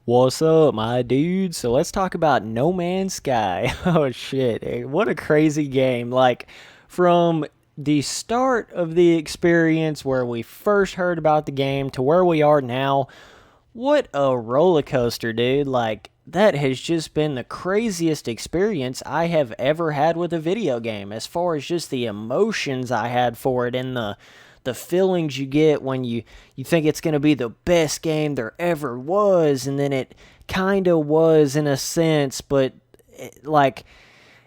What's up, my dude? So let's talk about No Man's Sky. Oh shit, what a crazy game. Like, from the start of the experience where we first heard about the game to where we are now, what a roller coaster, dude. Like, that has just been the craziest experience I have ever had with a video game, as far as just the emotions I had for it and the feelings you get when you think it's going to be the best game there ever was, and then it kind of was in a sense, but like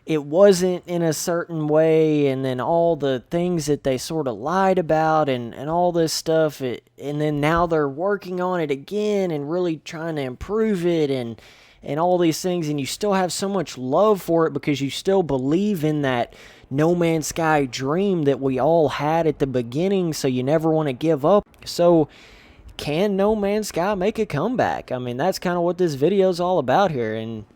it wasn't in a certain way, and then all the things that they sort of lied about and all this stuff, and then now they're working on it again and really trying to improve it and all these things, and you still have so much love for it because you still believe in that No Man's Sky dream that we all had at the beginning, so you never want to give up. So, can No Man's Sky make a comeback? I mean, that's kind of what this video is all about here, and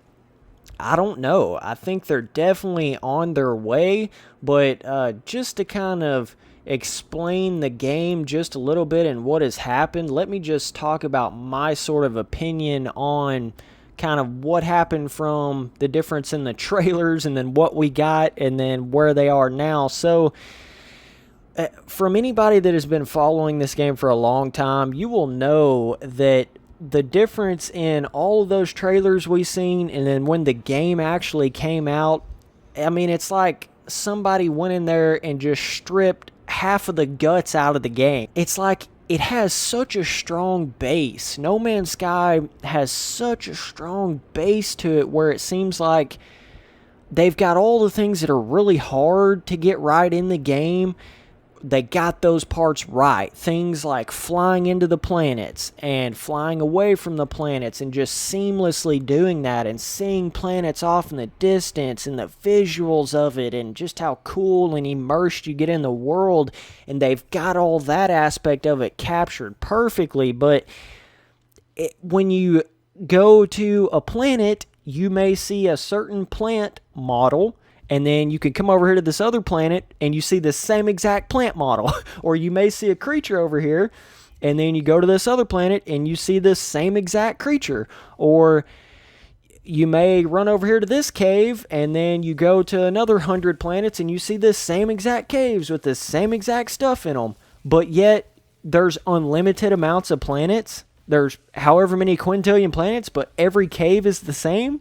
I don't know. I think they're definitely on their way, but just to kind of explain the game just a little bit and what has happened, let me just talk about my sort of opinion on kind of what happened from the difference in the trailers and then what we got and then where they are now. So from anybody that has been following this game for a long time, you will know that the difference in all of those trailers we've seen and then when the game actually came out, I mean, it's like somebody went in there and just stripped half of the guts out of the game. It's like it has such a strong base. No Man's Sky has such a strong base to it where it seems like they've got all the things that are really hard to get right in the game. They got those parts right. Things like flying into the planets and flying away from the planets and just seamlessly doing that and seeing planets off in the distance and the visuals of it and just how cool and immersed you get in the world. And they've got all that aspect of it captured perfectly. But when you go to a planet, you may see a certain plant model, and then you can come over here to this other planet and you see the same exact plant model. Or you may see a creature over here and then you go to this other planet and you see this same exact creature. Or you may run over here to this cave and then you go to another 100 planets and you see this same exact caves with the same exact stuff in them. But yet there's unlimited amounts of planets. There's however many quintillion planets, but every cave is the same.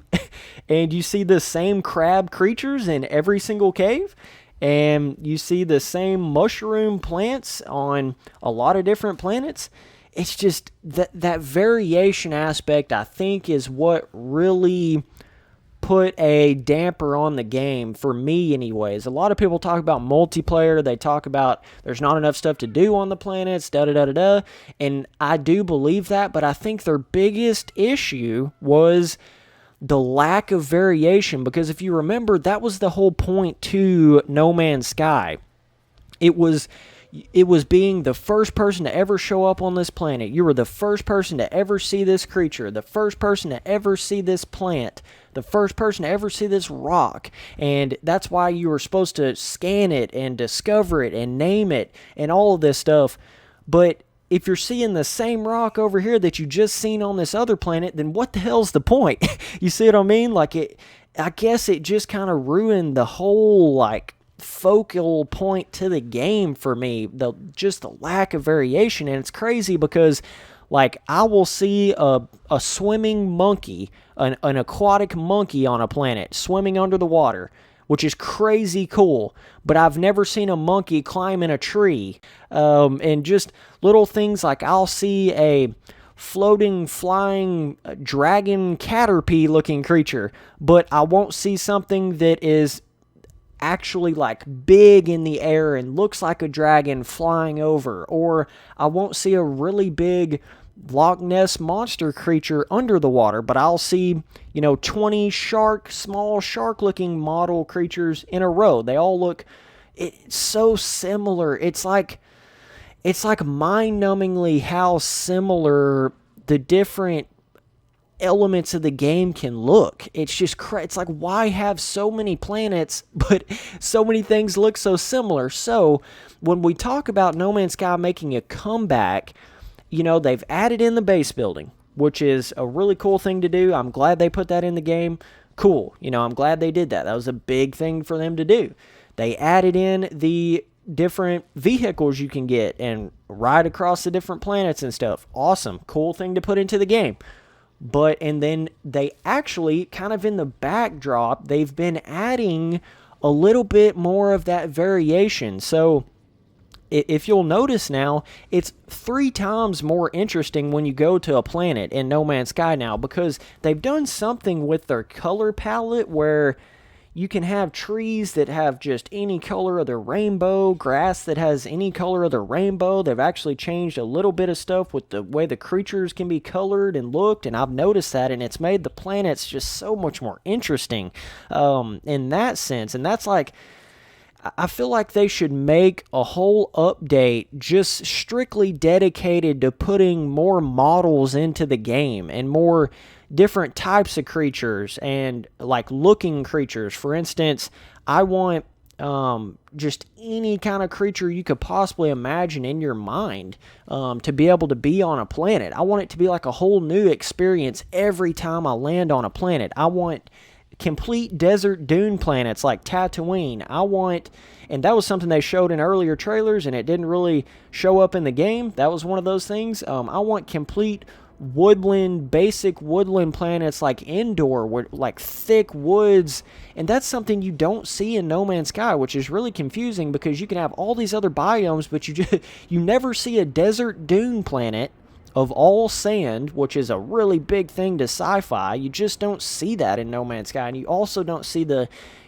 And you see the same crab creatures in every single cave. And you see the same mushroom plants on a lot of different planets. It's just that variation aspect, I think, is what really put a damper on the game, for me anyways. A lot of people talk about multiplayer. They talk about there's not enough stuff to do on the planets, da-da-da-da-da. And I do believe that, but I think their biggest issue was the lack of variation, because if you remember, that was the whole point to No Man's Sky. It was being the first person to ever show up on this planet. You were the first person to ever see this creature, the first person to ever see this plant, the first person to ever see this rock. And that's why you were supposed to scan it and discover it and name it and all of this stuff. But if you're seeing the same rock over here that you just seen on this other planet, then what the hell's the point? You see what I mean? Like, I guess it just kind of ruined the whole, like, focal point to the game for me. Just the lack of variation. And it's crazy because, like, I will see a swimming monkey, an aquatic monkey on a planet swimming under the water, which is crazy cool, but I've never seen a monkey climb in a tree. And just little things like I'll see a floating, flying, dragon caterpie looking creature, but I won't see something that is actually like big in the air and looks like a dragon flying over. Or I won't see a really big Loch Ness monster creature under the water, but I'll see, 20 small shark-looking model creatures in a row. They all look so similar. It's like mind-numbingly how similar the different elements of the game can look. It's just it's like, why have so many planets but so many things look so similar? So when we talk about No Man's Sky making a comeback, they've added in the base building. which is a really cool thing to do. I'm glad they put that in the game. Cool. I'm glad they did that. That was a big thing for them to do. They added in the different vehicles you can get and ride across the different planets and stuff. Awesome. Cool thing to put into the game. And then they actually, kind of in the backdrop, they've been adding a little bit more of that variation. So if you'll notice now, it's 3 times more interesting when you go to a planet in No Man's Sky now, because they've done something with their color palette where you can have trees that have just any color of the rainbow, grass that has any color of the rainbow. They've actually changed a little bit of stuff with the way the creatures can be colored and looked, and I've noticed that, and it's made the planets just so much more interesting in that sense. And that's like, I feel like they should make a whole update just strictly dedicated to putting more models into the game and more different types of creatures and like looking creatures. For instance, I want just any kind of creature you could possibly imagine in your mind to be able to be on a planet. I want it to be like a whole new experience every time I land on a planet. I want complete desert dune planets like Tatooine. And that was something they showed in earlier trailers, and it didn't really show up in the game. That was one of those things. I want complete basic woodland planets like Endor, like thick woods, and that's something you don't see in No Man's Sky, which is really confusing because you can have all these other biomes, but you never see a desert dune planet of all sand, which is a really big thing to sci-fi. You just don't see that in No Man's Sky, and you also don't see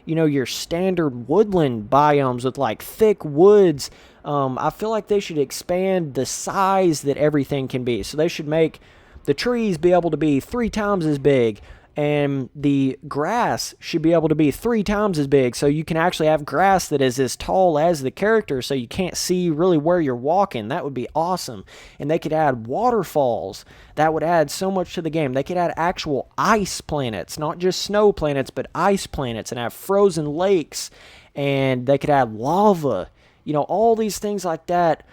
your standard woodland biomes with like thick woods. I feel like they should expand the size that everything can be. So they should make the trees be able to be 3 times as big, and the grass should be able to be 3 times as big, so you can actually have grass that is as tall as the character, so you can't see really where you're walking. That would be awesome. And they could add waterfalls. That would add so much to the game. They could add actual ice planets, not just snow planets, but ice planets, and have frozen lakes, and they could add lava. All these things like that.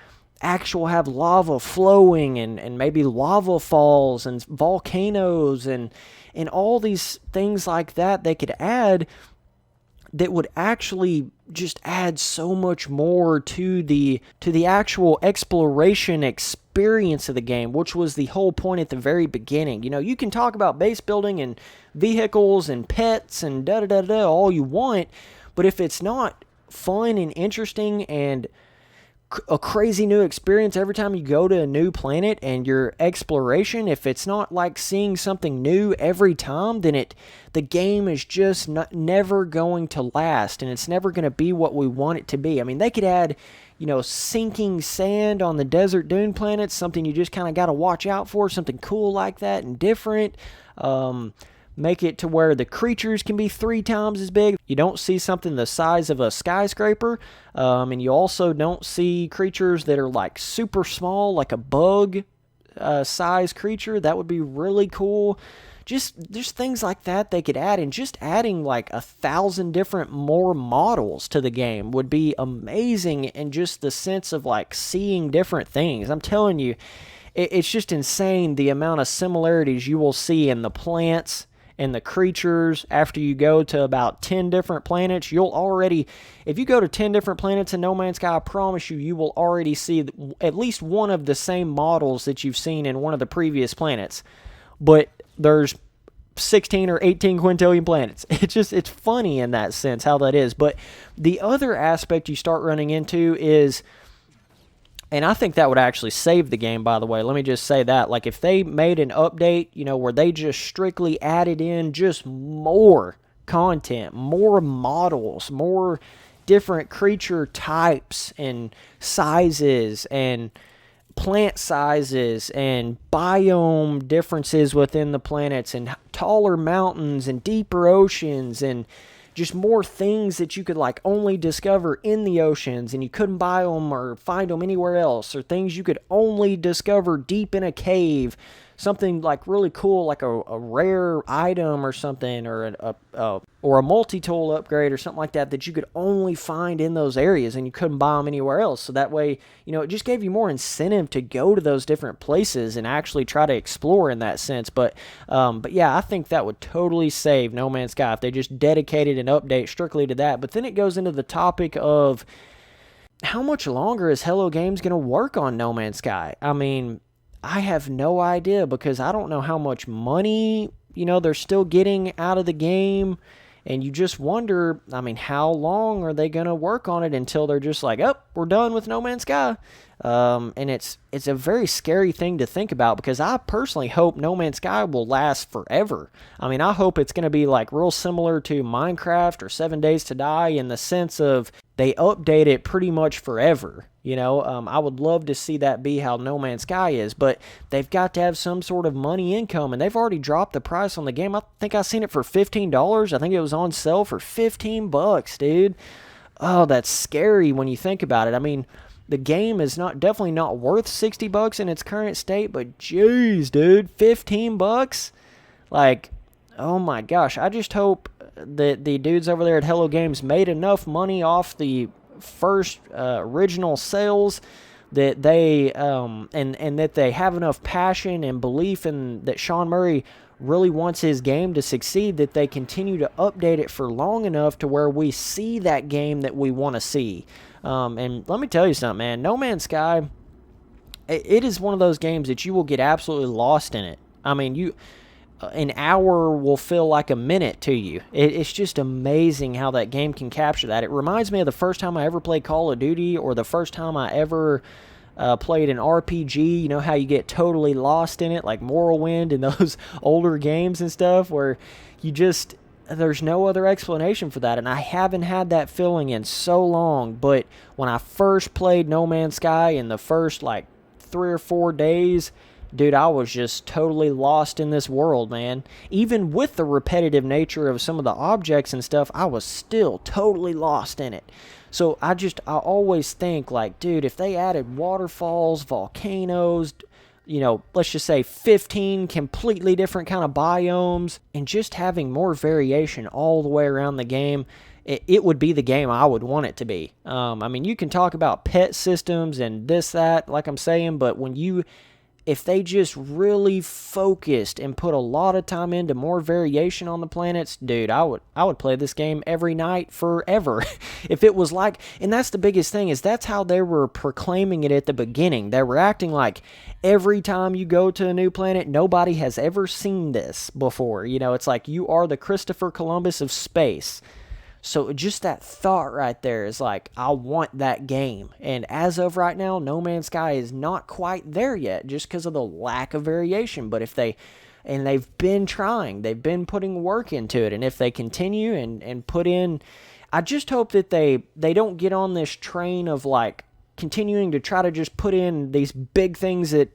Have lava flowing and maybe lava falls and volcanoes and all these things like that they could add that would actually just add so much more to the actual exploration experience of the game, which was the whole point at the very beginning. You can talk about base building and vehicles and pets and da-da-da-da all you want, but if it's not fun and interesting and a crazy new experience every time you go to a new planet and your exploration, if it's not like seeing something new every time, then the game is just never going to last, and it's never going to be what we want it to be. I mean, they could add, sinking sand on the desert dune planets, something you just kind of got to watch out for, something cool like that and different. Make it to where the creatures can be 3 times as big. You don't see something the size of a skyscraper, and you also don't see creatures that are like super small, like a bug size creature. That would be really cool. Just things like that they could add, and just adding like 1,000 different more models to the game would be amazing, and just the sense of like seeing different things. I'm telling you, it's just insane the amount of similarities you will see in the plants and the creatures. After you go to about 10 different planets, if you go to 10 different planets in No Man's Sky, I promise you will already see at least one of the same models that you've seen in one of the previous planets. But there's 16 or 18 quintillion planets. It's funny in that sense how that is. But the other aspect you start running into is, and I think that would actually save the game, by the way. Let me just say that. Like, if they made an update, where they just strictly added in just more content, more models, more different creature types and sizes and plant sizes and biome differences within the planets and taller mountains and deeper oceans and just more things that you could like only discover in the oceans and you couldn't buy them or find them anywhere else, or things you could only discover deep in a cave. something like really cool, like a rare item or something, or or a multi-tool upgrade or something like that you could only find in those areas and you couldn't buy them anywhere else. So that way, it just gave you more incentive to go to those different places and actually try to explore in that sense. But yeah, I think that would totally save No Man's Sky if they just dedicated an update strictly to that. But then it goes into the topic of how much longer is Hello Games going to work on No Man's Sky? I mean, I have no idea, because I don't know how much money, they're still getting out of the game. And you just wonder, I mean, how long are they going to work on it until they're just like, oh, we're done with No Man's Sky? And it's a very scary thing to think about, because I personally hope No Man's Sky will last forever. I mean, I hope it's going to be like real similar to Minecraft or 7 Days to Die, in the sense of they update it pretty much forever. I would love to see that be how No Man's Sky is, but they've got to have some sort of money income, and they've already dropped the price on the game. I think I seen it for $15. I think it was on sale for $15, dude. Oh, that's scary when you think about it. I mean, the game is definitely not worth $60 in its current state, but jeez, dude, $15? Like, oh my gosh, I just hope that the dudes over there at Hello Games made enough money off the first original sales that they and that they have enough passion and belief in that Sean Murray really wants his game to succeed, that they continue to update it for long enough to where we see that game that we want to see. And let me tell you something, man. No Man's Sky, it is one of those games that you will get absolutely lost in it. I mean, an hour will feel like a minute to you. It's just amazing how that game can capture that. It reminds me of the first time I ever played Call of Duty, or the first time I ever played an RPG. You know how you get totally lost in it, like Morrowind and those older games and stuff, where there's no other explanation for that. And I haven't had that feeling in so long. But when I first played No Man's Sky in the first like 3 or 4 days, dude, I was just totally lost in this world, man. Even with the repetitive nature of some of the objects and stuff, I was still totally lost in it. So I always think, like, dude, if they added waterfalls, volcanoes, let's just say 15 completely different kind of biomes, and just having more variation all the way around the game, it would be the game I would want it to be. I mean, you can talk about pet systems and this, that, like I'm saying, but if they just really focused and put a lot of time into more variation on the planets, dude, I would play this game every night forever. If it was like, and that's the biggest thing, is that's how they were proclaiming it at the beginning. They were acting like every time you go to a new planet, nobody has ever seen this before. It's like you are the Christopher Columbus of space. So just that thought right there is like, I want that game. And as of right now, No Man's Sky is not quite there yet, just because of the lack of variation. But they've been trying, they've been putting work into it. And if they continue and put in, I just hope that they don't get on this train of like continuing to try to just put in these big things that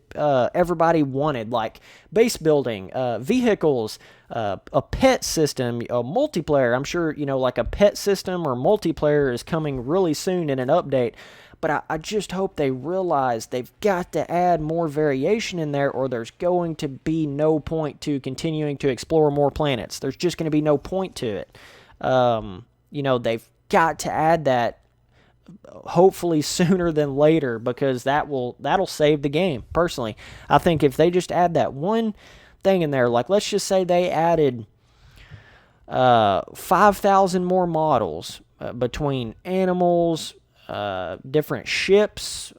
everybody wanted, like base building, vehicles, a pet system, a multiplayer. I'm sure, like a pet system or multiplayer is coming really soon in an update. But I just hope they realize they've got to add more variation in there, or there's going to be no point to continuing to explore more planets. There's just going to be no point to it. They've got to add that, hopefully sooner than later, because that'll save the game. Personally, I think if they just add that one thing in there, like let's just say they added 5,000 more models between animals, different ships,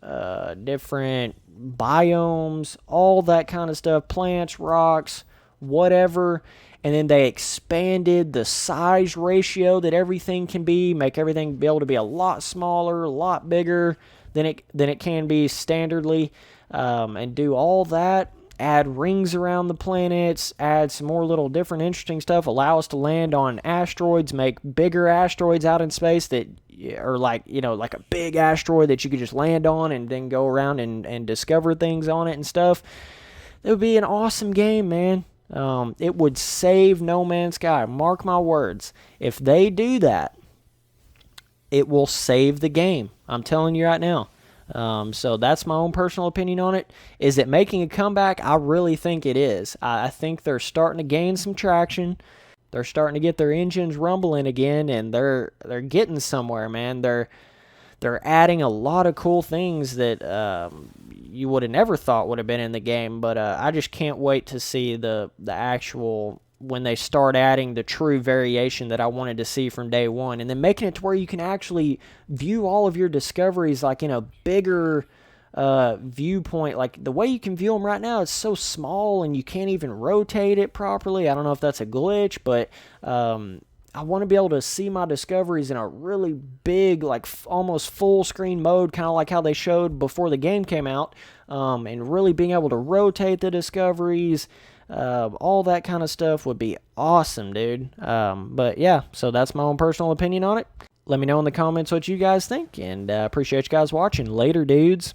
different biomes, all that kind of stuff, plants, rocks, whatever. And then they expanded the size ratio that everything can be, make everything be able to be a lot smaller, a lot bigger than it can be standardly, and do all that. Add rings around the planets, add some more little different interesting stuff, allow us to land on asteroids, make bigger asteroids out in space that are like a big asteroid that you could just land on and then go around and discover things on it and stuff. It would be an awesome game, man. It would save No Man's Sky. Mark my words. If they do that, it will save the game. I'm telling you right now. So that's my own personal opinion on it. Is it making a comeback? I really think it is. I think they're starting to gain some traction. They're starting to get their engines rumbling again, and they're getting somewhere, man. They're adding a lot of cool things that you would have never thought would have been in the game. But I just can't wait to see the actual, when they start adding the true variation that I wanted to see from day one, and then making it to where you can actually view all of your discoveries like in a bigger viewpoint. Like the way you can view them right now, it's so small and you can't even rotate it properly. I don't know if that's a glitch, but I want to be able to see my discoveries in a really big, like almost full screen mode, kind of like how they showed before the game came out, and really being able to rotate the discoveries. All that kind of stuff would be awesome, dude. But yeah, so that's my own personal opinion on it. Let me know in the comments what you guys think, and appreciate you guys watching. Later, dudes.